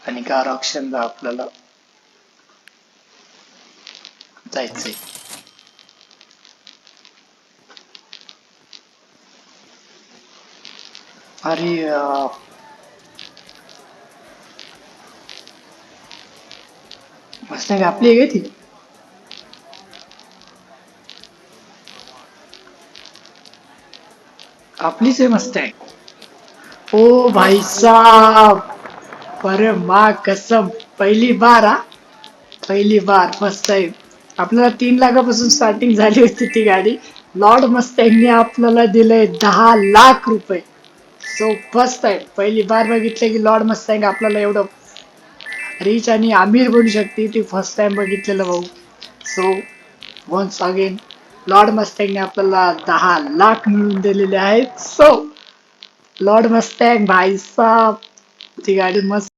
आणि कार ऑप्शनला आपल्याला जायचंय. अरे मस्त आपली आहे का ती? आपलीच आहे मस्त आहे. ओ भाई साहब, अरे माँ कसम, पहिली बार हा, पहिली बार मस्त आहे. आपल्याला 3 लाखापासून स्टार्टिंग झाली होती ती गाडी. लॉर्ड मस्टॅंगने आपल्याला दिलंय 10 लाख रुपये. सो फर्स्ट आहे, पहिली बार बघितलं की लॉर्ड मस्टॅंग आपल्याला एवढं रिच आणि अमीर बनू शकते ती फर्स्ट टाइम बघितलेलं भाऊ. सो वन्स अगेन लॉर्ड मस्टॅंगने आपल्याला 10 लाख मिळवून दिलेले आहेत. सो लॉर्ड मस्टॅंग भाई साहब, ती गाडी मस्त